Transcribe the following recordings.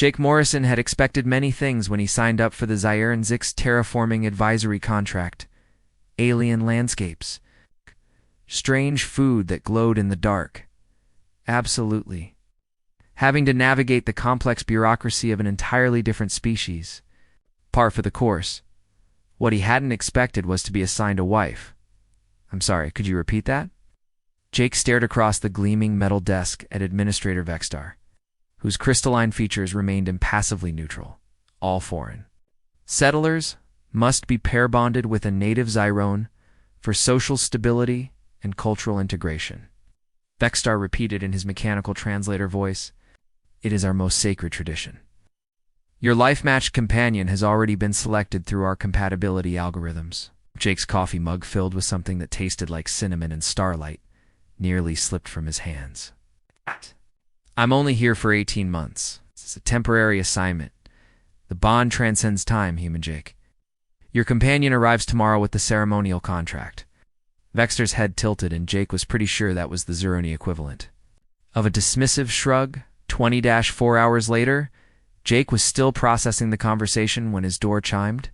Jake Morrison had expected many things when he signed up for the Zyran Zix terraforming advisory contract. Alien landscapes. Strange food that glowed in the dark. Absolutely. Having to navigate the complex bureaucracy of an entirely different species. Par for the course. What he hadn't expected was to be assigned a wife. I'm sorry, could you repeat that? Jake stared across the gleaming metal desk at Administrator Vextar, whose crystalline features remained impassively neutral, all foreign. Settlers must be pair-bonded with a native Zyrone for social stability and cultural integration. Vextar repeated in his mechanical translator voice, "It is our most sacred tradition. Your life-matched companion has already been selected through our compatibility algorithms." Jake's coffee mug, filled with something that tasted like cinnamon and starlight, nearly slipped from his hands. "I'm only here for 18 months. It's a temporary assignment. The bond transcends time, human Jake. Your companion arrives tomorrow with the ceremonial contract." Vextar's head tilted, and Jake was pretty sure that was the Zeroni equivalent. Of a dismissive shrug, 20-4 hours later, Jake was still processing the conversation when his door chimed.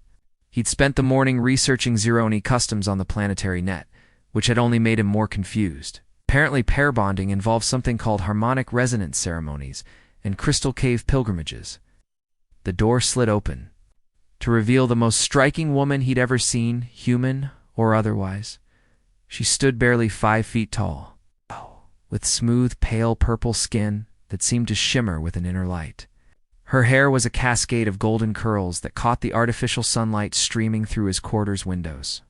He'd spent the morning researching Zeroni customs on the planetary net, which had only made him more confused. Apparently, pair bonding involves something called harmonic resonance ceremonies and crystal cave pilgrimages. The door slid open to reveal the most striking woman he'd ever seen, human or otherwise. She stood barely 5 feet tall, with smooth, pale purple skin that seemed to shimmer with an inner light. Her hair was a cascade of golden curls that caught the artificial sunlight streaming through his quarters windows.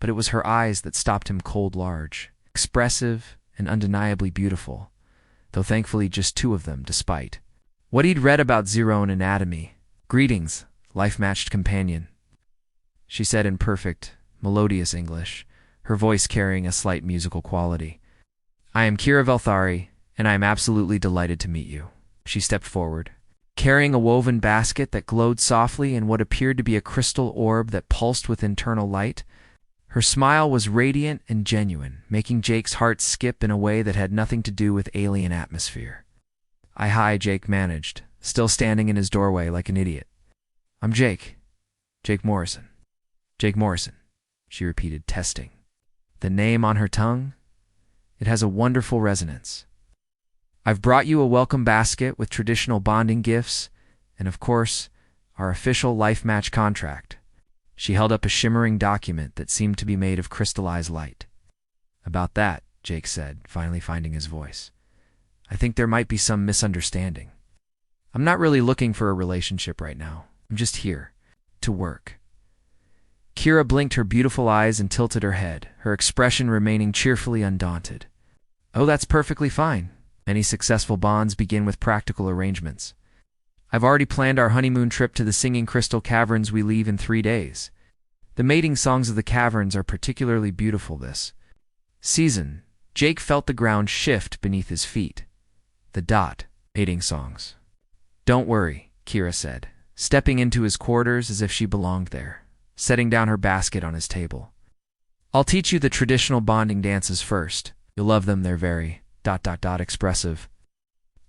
But it was her eyes that stopped him cold large, expressive and undeniably beautiful, though thankfully just 2 of them, despite what he'd read about Zerone anatomy. "Greetings, life-matched companion," she said in perfect, melodious English, her voice carrying a slight musical quality. "I am Kira Velthari, and I am absolutely delighted to meet you." She stepped forward, carrying a woven basket that glowed softly in what appeared to be a crystal orb that pulsed with internal light. Her smile was radiant and genuine, making Jake's heart skip in a way that had nothing to do with alien atmosphere. Hi, Jake managed, still standing in his doorway like an idiot. "I'm Jake. Jake Morrison." "Jake Morrison," she repeated, testing the name on her tongue. It has a wonderful resonance. "I've brought you a welcome basket with traditional bonding gifts and, of course, our official life match contract." She held up a shimmering document that seemed to be made of crystallized light. "About that," Jake said, finally finding his voice, "I think there might be some misunderstanding. I'm not really looking for a relationship right now. I'm just here to work." Kira blinked her beautiful eyes and tilted her head, her expression remaining cheerfully undaunted. "Oh, that's perfectly fine. Many successful bonds begin with practical arrangements. I've already planned our honeymoon trip to the singing crystal caverns. We leave in 3 days. The mating songs of the caverns are particularly beautiful this season." Jake felt the ground shift beneath his feet. Mating songs. "Don't worry," Kira said, stepping into his quarters as if she belonged there, setting down her basket on his table. "I'll teach you the traditional bonding dances first. You'll love them, they're very expressive."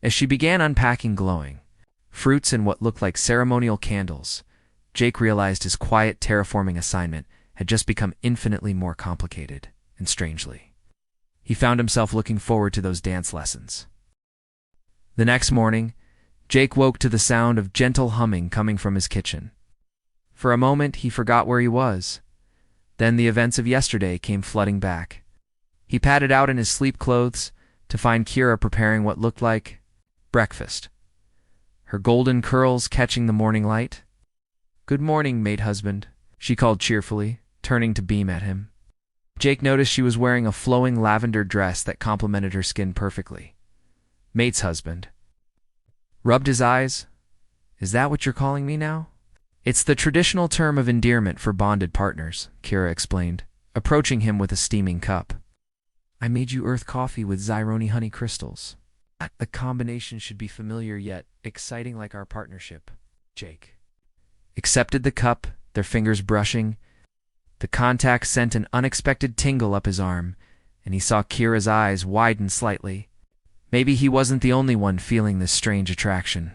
As she began unpacking glowing fruits and what looked like ceremonial candles, Jake realized his quiet terraforming assignment had just become infinitely more complicated, and strangely, he found himself looking forward to those dance lessons. The next morning, Jake woke to the sound of gentle humming coming from his kitchen. For a moment, he forgot where he was. Then the events of yesterday came flooding back. He padded out in his sleep clothes to find Kira preparing what looked like breakfast, her golden curls catching the morning light. "Good morning, mate husband," she called cheerfully, turning to beam at him. Jake noticed she was wearing a flowing lavender dress that complemented her skin perfectly. "Mate's husband." Rubbed his eyes. "Is that what you're calling me now?" "It's the traditional term of endearment for bonded partners," Kira explained, approaching him with a steaming cup. "I made you earth coffee with Zyroni honey crystals. The combination should be familiar yet exciting like our partnership." Jake accepted the cup, their fingers brushing. The contact sent an unexpected tingle up his arm, and he saw Kira's eyes widen slightly. Maybe he wasn't the only one feeling this strange attraction.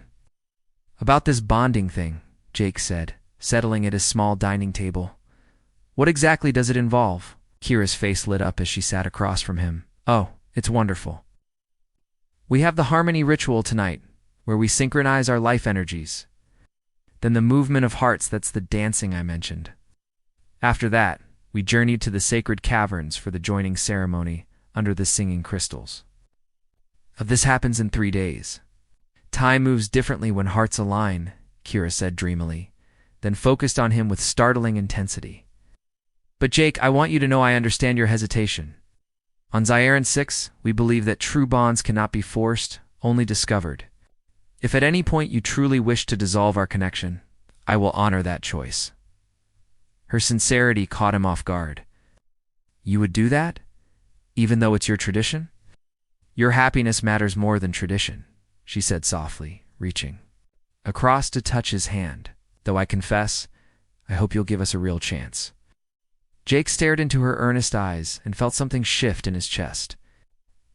About this bonding thing, Jake said, settling at his small dining table. What exactly does it involve? Kira's face lit up as she sat across from him. Oh, it's wonderful. We have the harmony ritual tonight, where we synchronize our life energies. Then the movement of hearts, that's the dancing I mentioned. After that, we journeyed to the sacred caverns for the joining ceremony under the singing crystals. This happens in 3 days. Time moves differently when hearts align, Kira said dreamily, then focused on him with startling intensity. But Jake, I want you to know I understand your hesitation. On Zyaren 6, we believe that true bonds cannot be forced, only discovered. If at any point you truly wish to dissolve our connection, I will honor that choice. Her sincerity caught him off guard. You would do that? Even though it's your tradition? Your happiness matters more than tradition, she said softly, reaching across to touch his hand. Though I confess, I hope you'll give us a real chance. Jake stared into her earnest eyes and felt something shift in his chest.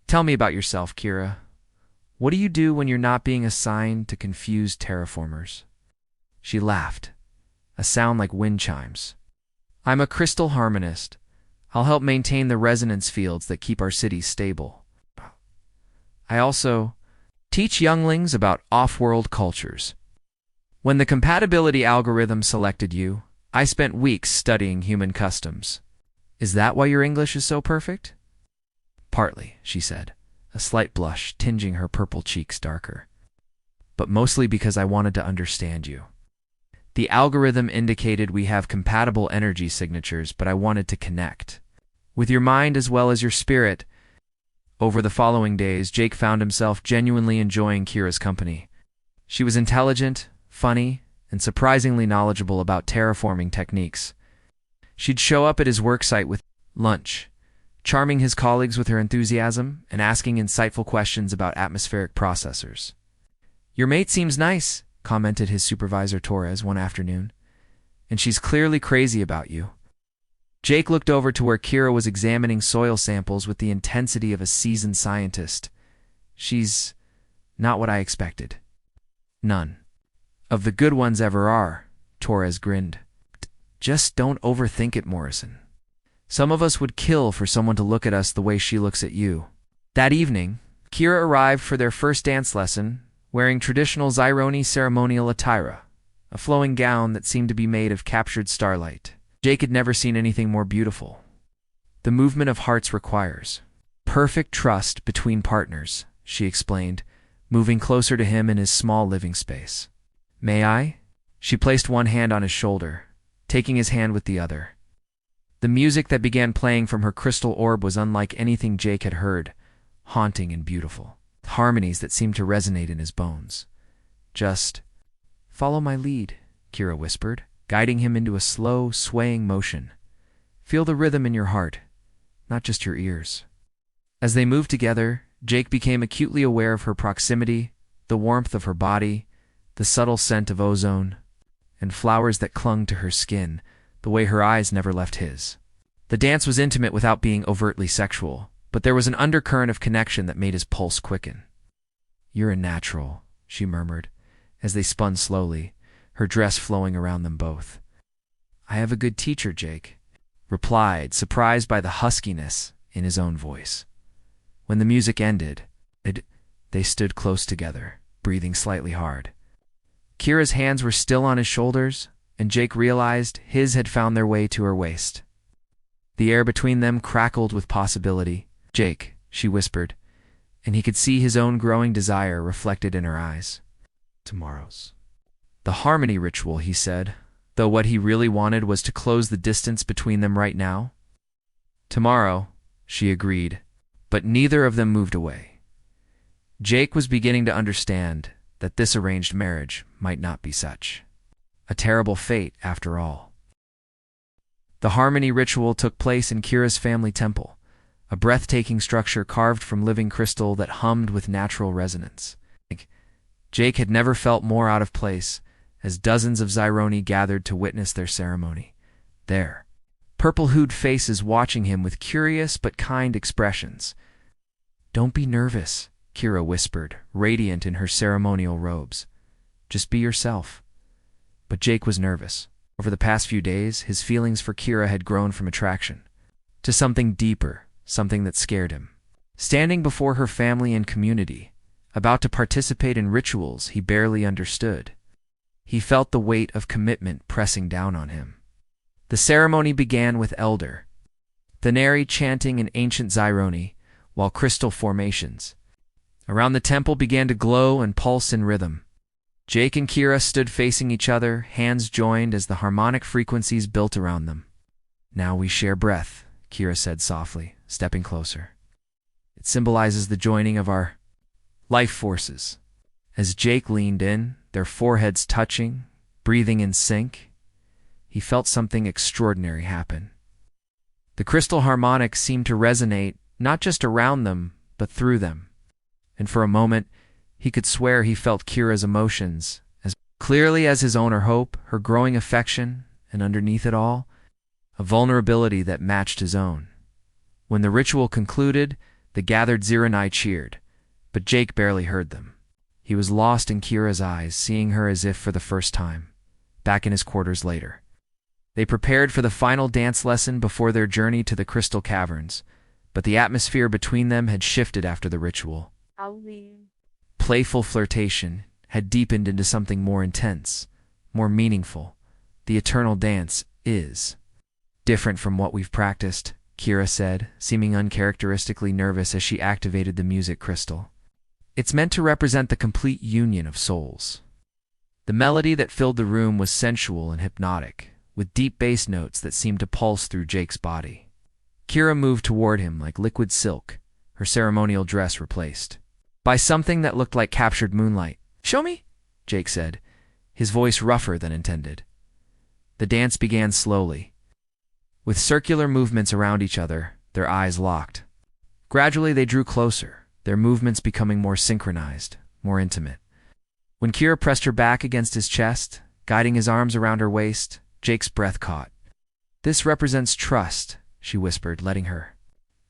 Tell me about yourself, Kira. What do you do when you're not being assigned to confused terraformers? She laughed, a sound like wind chimes. I'm a crystal harmonist. I'll help maintain the resonance fields that keep our cities stable. I also teach younglings about off-world cultures. When the compatibility algorithm selected you, I spent weeks studying human customs. Is that why your English is so perfect? Partly, she said, a slight blush tinging her purple cheeks darker. But mostly because I wanted to understand you. The algorithm indicated we have compatible energy signatures, but I wanted to connect with your mind as well as your spirit. Over the following days, Jake found himself genuinely enjoying Kira's company. She was intelligent, funny, and surprisingly knowledgeable about terraforming techniques. She'd show up at his worksite with lunch, charming his colleagues with her enthusiasm and asking insightful questions about atmospheric processors. Your mate seems nice, commented his supervisor Torres one afternoon, and she's clearly crazy about you. Jake looked over to where Kira was examining soil samples with the intensity of a seasoned scientist. She's not what I expected. None of the good ones ever are, Torres grinned. Just don't overthink it, Morrison. Some of us would kill for someone to look at us the way she looks at you. That evening, Kira arrived for their first dance lesson, wearing traditional Zyroni ceremonial attire, a flowing gown that seemed to be made of captured starlight. Jake had never seen anything more beautiful. The movement of hearts requires perfect trust between partners, she explained, moving closer to him in his small living space. May I? She placed one hand on his shoulder, taking his hand with the other. The music that began playing from her crystal orb was unlike anything Jake had heard, haunting and beautiful. Harmonies that seemed to resonate in his bones. Just follow my lead, Kira whispered, guiding him into a slow, swaying motion. Feel the rhythm in your heart, not just your ears. As they moved together, Jake became acutely aware of her proximity, the warmth of her body, the subtle scent of ozone, and flowers that clung to her skin, the way her eyes never left his. The dance was intimate without being overtly sexual, but there was an undercurrent of connection that made his pulse quicken. You're a natural, she murmured, as they spun slowly, her dress flowing around them both. I have a good teacher, Jake replied, surprised by the huskiness in his own voice. When the music ended, they stood close together, breathing slightly hard. Kira's hands were still on his shoulders, and Jake realized his had found their way to her waist. The air between them crackled with possibility. Jake, she whispered, and he could see his own growing desire reflected in her eyes. Tomorrow's the harmony ritual, he said, though what he really wanted was to close the distance between them right now. Tomorrow, she agreed, but neither of them moved away. Jake was beginning to understand that this arranged marriage might not be such a terrible fate after all. The harmony ritual took place in Kira's family temple, a breathtaking structure carved from living crystal that hummed with natural resonance. Jake had never felt more out of place as dozens of Zyroni gathered to witness their ceremony. There, purple-hued faces watching him with curious but kind expressions. Don't be nervous, Kira whispered, radiant in her ceremonial robes. Just be yourself." But Jake was nervous. Over the past few days, his feelings for Kira had grown from attraction to something deeper, something that scared him. Standing before her family and community, about to participate in rituals he barely understood, he felt the weight of commitment pressing down on him. The ceremony began with Elder Thanari chanting an ancient Zyroni, while crystal formations around the temple began to glow and pulse in rhythm. Jake and Kira stood facing each other, hands joined as the harmonic frequencies built around them. "Now we share breath," Kira said softly, stepping closer. "It symbolizes the joining of our life forces." As Jake leaned in, their foreheads touching, breathing in sync, he felt something extraordinary happen. The crystal harmonics seemed to resonate not just around them, but through them. And for a moment, he could swear he felt Kira's emotions as clearly as his own, her hope, her growing affection, and underneath it all, a vulnerability that matched his own. When the ritual concluded, the gathered Ziranai cheered, but Jake barely heard them. He was lost in Kira's eyes, seeing her as if for the first time, back in his quarters later. They prepared for the final dance lesson before their journey to the crystal caverns, but the atmosphere between them had shifted after the ritual. Playful flirtation had deepened into something more intense, more meaningful. The eternal dance is different from what we've practiced, Kira said, seeming uncharacteristically nervous as she activated the music crystal. It's meant to represent the complete union of souls. The melody that filled the room was sensual and hypnotic, with deep bass notes that seemed to pulse through Jake's body. Kira moved toward him like liquid silk, her ceremonial dress replaced by something that looked like captured moonlight. "Show me," Jake said, his voice rougher than intended. The dance began slowly. With circular movements around each other, their eyes locked. Gradually they drew closer, their movements becoming more synchronized, more intimate. When Kira pressed her back against his chest, guiding his arms around her waist, Jake's breath caught. "This represents trust," she whispered, letting her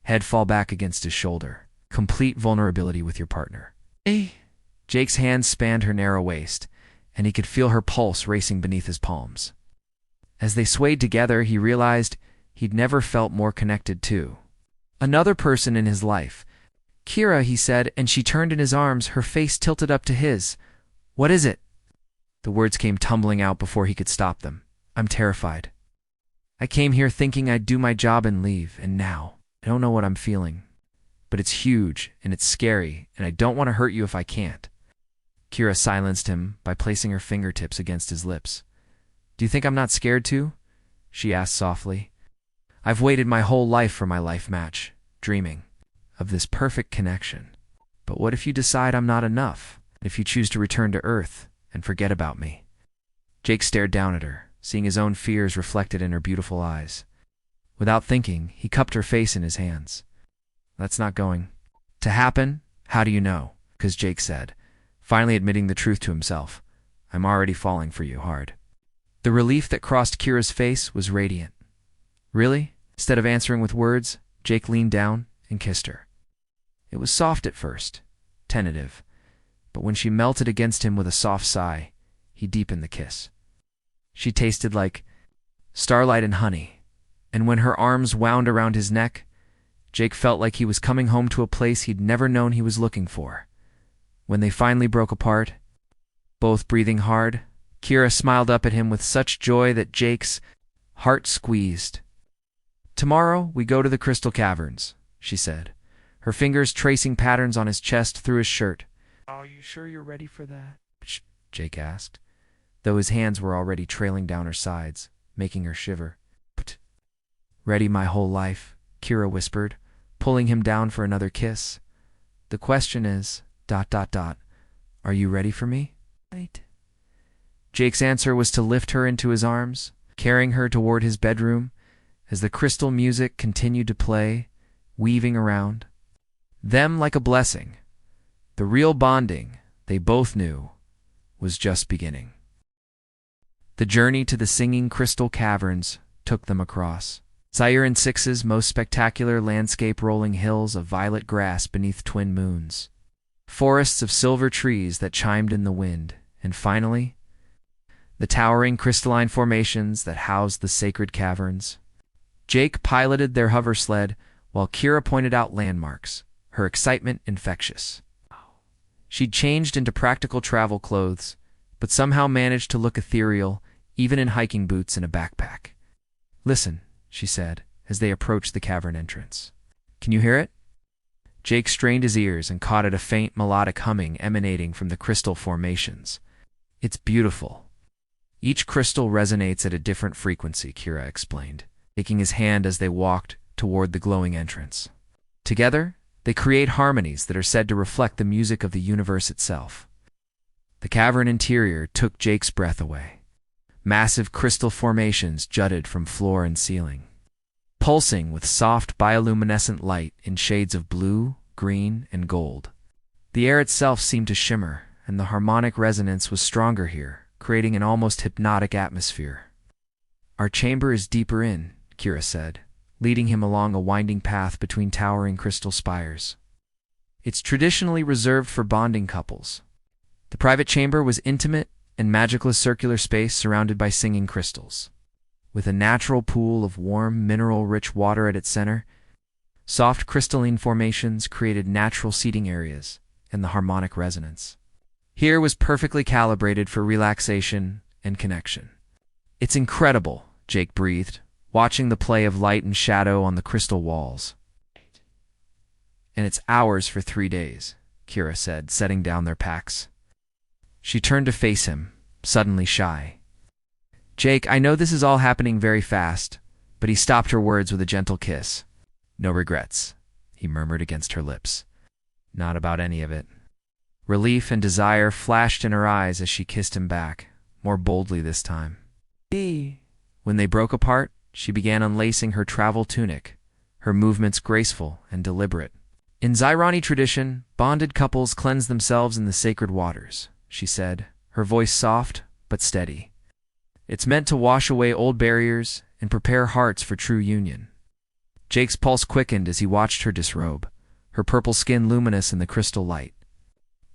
head fall back against his shoulder. "Complete vulnerability with your partner." Jake's hands spanned her narrow waist, and he could feel her pulse racing beneath his palms. As they swayed together, he realized he'd never felt more connected to another person in his life. "Kira," he said, and she turned in his arms, her face tilted up to his. "What is it?" The words came tumbling out before he could stop them. "I'm terrified. I came here thinking I'd do my job and leave, and now I don't know what I'm feeling. But it's huge, and it's scary, and I don't want to hurt you if I can't." Kira silenced him by placing her fingertips against his lips. "Do you think I'm not scared too?" she asked softly. "I've waited my whole life for my life match, dreaming of this perfect connection. But what if you decide I'm not enough? If you choose to return to Earth and forget about me?" Jake stared down at her, seeing his own fears reflected in her beautiful eyes. Without thinking, he cupped her face in his hands. "That's not going to happen." "How do you know?" "'Cause Jake said, finally admitting the truth to himself. "I'm already falling for you hard." The relief that crossed Kira's face was radiant. "Really?" Instead of answering with words, Jake leaned down and kissed her. It was soft at first, tentative, but when she melted against him with a soft sigh, he deepened the kiss. She tasted like starlight and honey, and when her arms wound around his neck, Jake felt like he was coming home to a place he'd never known he was looking for. When they finally broke apart, both breathing hard, Kira smiled up at him with such joy that Jake's heart squeezed. "Tomorrow we go to the crystal caverns," she said, her fingers tracing patterns on his chest through his shirt. "Are you sure you're ready for that?" Jake asked, though his hands were already trailing down her sides, making her shiver. "Ready my whole life," Kira whispered, pulling him down for another kiss. "The question is, ... are you ready for me?" Jake's answer was to lift her into his arms, carrying her toward his bedroom, as the crystal music continued to play, weaving around them like a blessing. The real bonding, they both knew, was just beginning. The journey to the singing crystal caverns took them across Ziran Six's most spectacular landscape, rolling hills of violet grass beneath twin moons, forests of silver trees that chimed in the wind, And finally, the towering crystalline formations that housed the sacred caverns. Jake piloted their hover sled while Kira pointed out landmarks, her excitement infectious. She'd changed into practical travel clothes, but somehow managed to look ethereal, even in hiking boots and a backpack. "Listen," she said, as they approached the cavern entrance. "Can you hear it?" Jake strained his ears and caught at a faint melodic humming emanating from the crystal formations. "It's beautiful." "Each crystal resonates at a different frequency," Kira explained, taking his hand as they walked toward the glowing entrance. Together, they create harmonies that are said to reflect the music of the universe itself. The cavern interior took Jake's breath away. Massive crystal formations jutted from floor and ceiling, pulsing with soft bioluminescent light in shades of blue, green, and gold. The air itself seemed to shimmer, and the harmonic resonance was stronger here, creating an almost hypnotic atmosphere. "Our chamber is deeper in," Kira said, leading him along a winding path between towering crystal spires. "It's traditionally reserved for bonding couples." The private chamber was intimate and magicless circular space surrounded by singing crystals. With a natural pool of warm, mineral-rich water at its center, soft crystalline formations created natural seating areas and the harmonic resonance. Here was perfectly calibrated for relaxation and connection. "It's incredible," Jake breathed, watching the play of light and shadow on the crystal walls. "And it's ours for 3 days," Kira said, setting down their packs. She turned to face him, suddenly shy. "Jake, I know this is all happening very fast," but he stopped her words with a gentle kiss. "No regrets," he murmured against her lips. "Not about any of it." Relief and desire flashed in her eyes as she kissed him back, more boldly this time. When they broke apart, she began unlacing her travel tunic, her movements graceful and deliberate. "In Xyrani tradition, bonded couples cleanse themselves in the sacred waters," she said, her voice soft but steady. "It's meant to wash away old barriers and prepare hearts for true union." Jake's pulse quickened as he watched her disrobe, her purple skin luminous in the crystal light.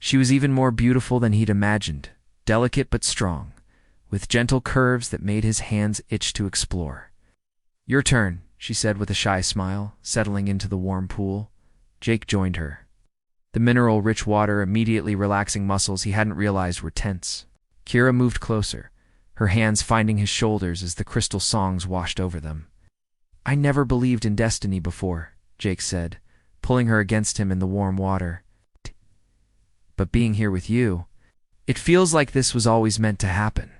She was even more beautiful than he'd imagined, delicate but strong, with gentle curves that made his hands itch to explore. "Your turn," she said with a shy smile, settling into the warm pool. Jake joined her, the mineral-rich water immediately relaxing muscles he hadn't realized were tense. Kira moved closer, her hands finding his shoulders as the crystal songs washed over them. "I never believed in destiny before," Jake said, pulling her against him in the warm water. "But being here with you, it feels like this was always meant to happen."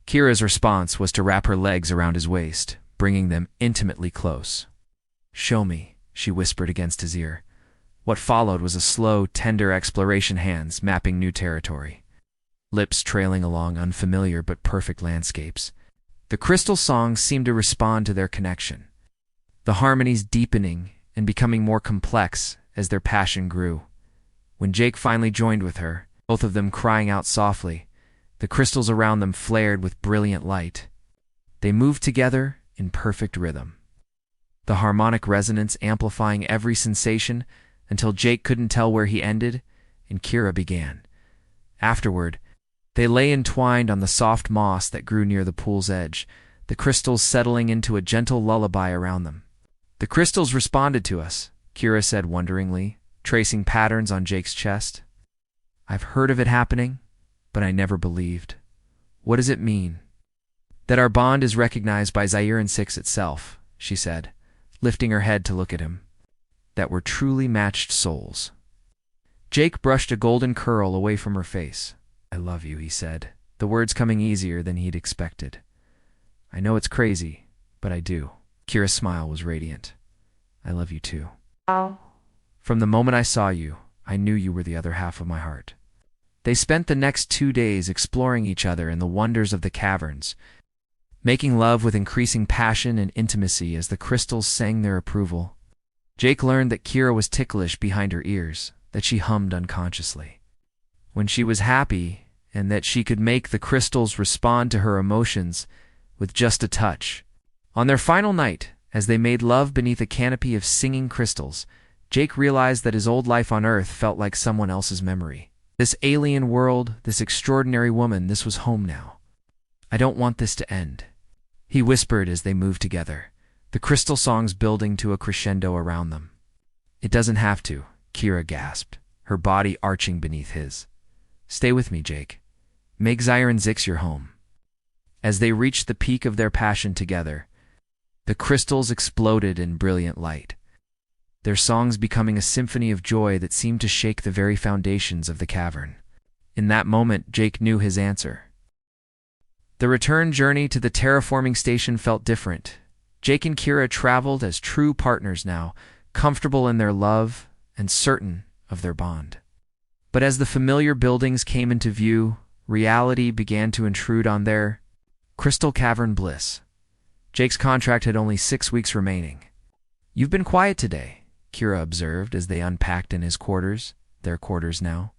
Kira's response was to wrap her legs around his waist, bringing them intimately close. "Show me," she whispered against his ear. What followed was a slow, tender exploration, hands mapping new territory, lips trailing along unfamiliar but perfect landscapes. The crystal songs seemed to respond to their connection, the harmonies deepening and becoming more complex as their passion grew. When Jake finally joined with her, both of them crying out softly, the crystals around them flared with brilliant light. They moved together in perfect rhythm, the harmonic resonance amplifying every sensation until Jake couldn't tell where he ended and Kira began. Afterward, they lay entwined on the soft moss that grew near the pool's edge, the crystals settling into a gentle lullaby around them. "The crystals responded to us," Kira said wonderingly, tracing patterns on Jake's chest. "I've heard of it happening, but I never believed. What does it mean?" "That our bond is recognized by Xyrani 6 itself," she said, lifting her head to look at him. "That we're truly matched souls." Jake brushed a golden curl away from her face. "I love you," he said, the words coming easier than he'd expected. "I know it's crazy, but I do." Kira's smile was radiant. "I love you too. From the moment I saw you, I knew you were the other half of my heart." They spent the next 2 days exploring each other in the wonders of the caverns, making love with increasing passion and intimacy as the crystals sang their approval. Jake learned that Kira was ticklish behind her ears, that she hummed unconsciously when she was happy, and that she could make the crystals respond to her emotions with just a touch. On their final night, as they made love beneath a canopy of singing crystals, Jake realized that his old life on Earth felt like someone else's memory. This alien world, this extraordinary woman, this was home now. I don't want this to end, he whispered as they moved together, the crystal songs building to a crescendo around them. It doesn't have to, Kira gasped, her body arching beneath his. Stay with me, Jake. Make Zion 6 your home. As they reached the peak of their passion together, the crystals exploded in brilliant light, their songs becoming a symphony of joy that seemed to shake the very foundations of the cavern. In that moment, Jake knew his answer. The return journey to the terraforming station felt different. Jake and Kira traveled as true partners now, comfortable in their love and certain of their bond. But as the familiar buildings came into view, reality began to intrude on their crystal cavern bliss. Jake's contract had only 6 weeks remaining. You've been quiet today, Kira observed as they unpacked in his quarters, their quarters now.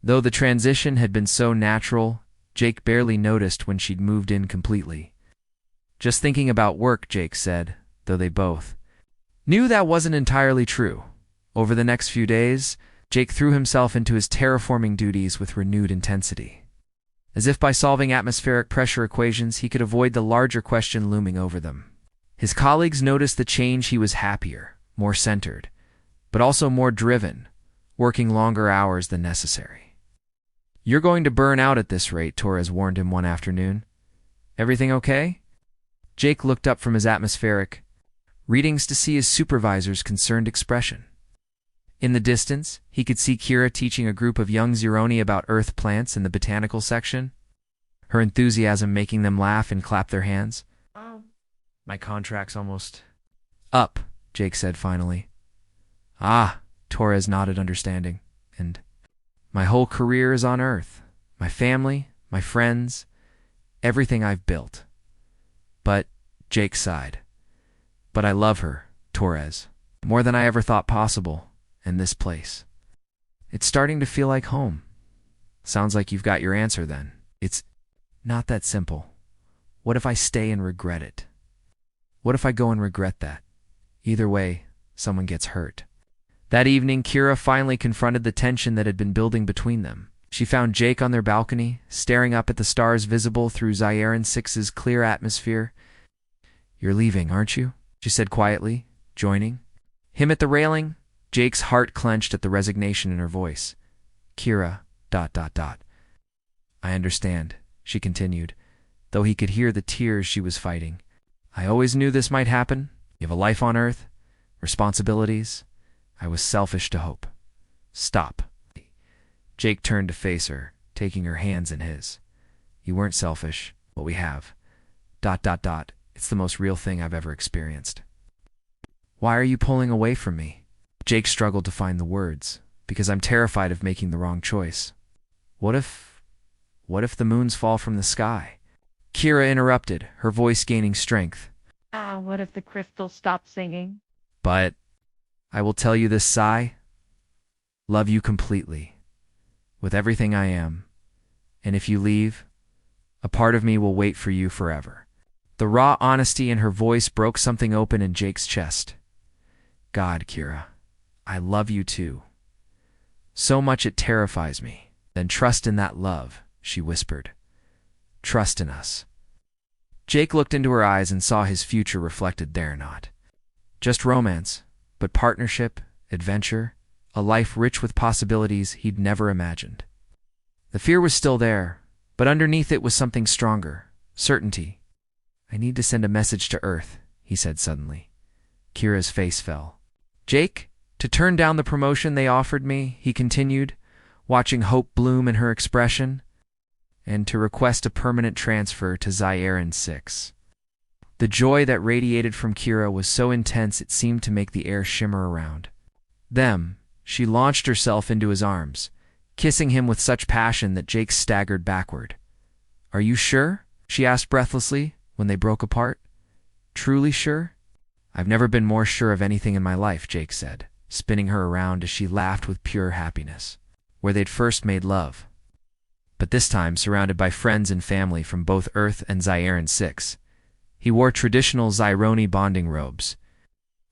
Though the transition had been so natural, Jake barely noticed when she'd moved in completely. Just thinking about work, Jake said, though they both knew that wasn't entirely true. Over the next few days, Jake threw himself into his terraforming duties with renewed intensity. As if by solving atmospheric pressure equations, he could avoid the larger question looming over them. His colleagues noticed the change. He was happier, more centered, but also more driven, working longer hours than necessary. You're going to burn out at this rate, Torres warned him one afternoon. Everything okay? Jake looked up from his atmospheric readings to see his supervisor's concerned expression. In the distance, he could see Kira teaching a group of young Zironi about earth plants in the botanical section, her enthusiasm making them laugh and clap their hands. My contract's almost up, Jake said finally. Ah, Torres nodded understanding. And my whole career is on Earth. My family, my friends, everything I've built. But, Jake sighed. But I love her, Torres, more than I ever thought possible, and this place. It's starting to feel like home. Sounds like you've got your answer then. It's not that simple. What if I stay and regret it? What if I go and regret that? Either way, someone gets hurt. That evening, Kira finally confronted the tension that had been building between them. She found Jake on their balcony, staring up at the stars visible through Zion 6's clear atmosphere. You're leaving, aren't you? She said quietly, joining him at the railing. Jake's heart clenched at the resignation in her voice. Kira, ... I understand, she continued, though he could hear the tears she was fighting. I always knew this might happen. You have a life on Earth, responsibilities. I was selfish to hope. Stop. Jake turned to face her, taking her hands in his. You weren't selfish. What we have. ... It's the most real thing I've ever experienced. Why are you pulling away from me? Jake struggled to find the words, because I'm terrified of making the wrong choice. What if the moons fall from the sky? Kira interrupted, her voice gaining strength. What if the crystals stop singing? But I will tell you this, Sci. Love you completely, with everything I am. And if you leave, a part of me will wait for you forever. The raw honesty in her voice broke something open in Jake's chest. God, Kira, I love you too. So much it terrifies me. Then trust in that love, she whispered. Trust in us. Jake looked into her eyes and saw his future reflected there, not just romance, but partnership, adventure, a life rich with possibilities he'd never imagined. The fear was still there, but underneath it was something stronger, certainty. I need to send a message to Earth, he said suddenly. Kira's face fell. Jake, to turn down the promotion they offered me, he continued, watching hope bloom in her expression, and to request a permanent transfer to Zion 6. The joy that radiated from Kira was so intense it seemed to make the air shimmer around them. She launched herself into his arms, kissing him with such passion that Jake staggered backward. Are you sure? She asked breathlessly when they broke apart. Truly sure? I've never been more sure of anything in my life, Jake said, spinning her around as she laughed with pure happiness, where they'd first made love. But this time surrounded by friends and family from both Earth and Zion 6. He wore traditional Zironi bonding robes,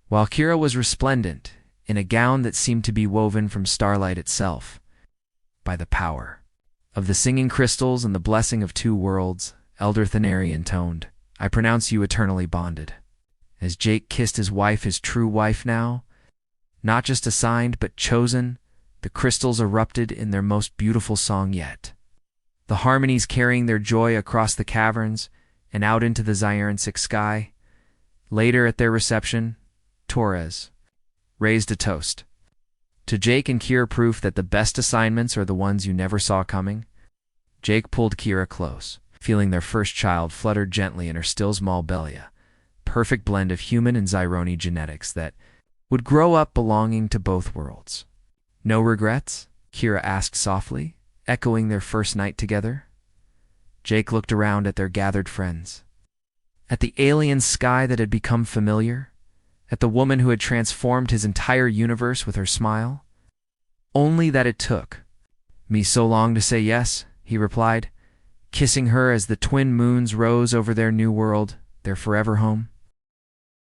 while Kira was resplendent, in a gown that seemed to be woven from starlight itself. by the power of the singing crystals and the blessing of two worlds, Elder Thanari intoned, I pronounce you eternally bonded. As Jake kissed his wife, his true wife now, not just assigned but chosen, the crystals erupted in their most beautiful song yet. The harmonies carrying their joy across the caverns and out into the Zyaren-6 sky. Later at their reception, Torres raised a toast to Jake and Kira, proof that the best assignments are the ones you never saw coming. Jake pulled Kira close, feeling their first child flutter gently in her still small belly, a perfect blend of human and Zyroni genetics that would grow up belonging to both worlds. No regrets? Kira asked softly, echoing their first night together. Jake looked around at their gathered friends, at the alien sky that had become familiar, at the woman who had transformed his entire universe with her smile. Only that it took me so long to say yes, he replied, kissing her as the twin moons rose over their new world, their forever home.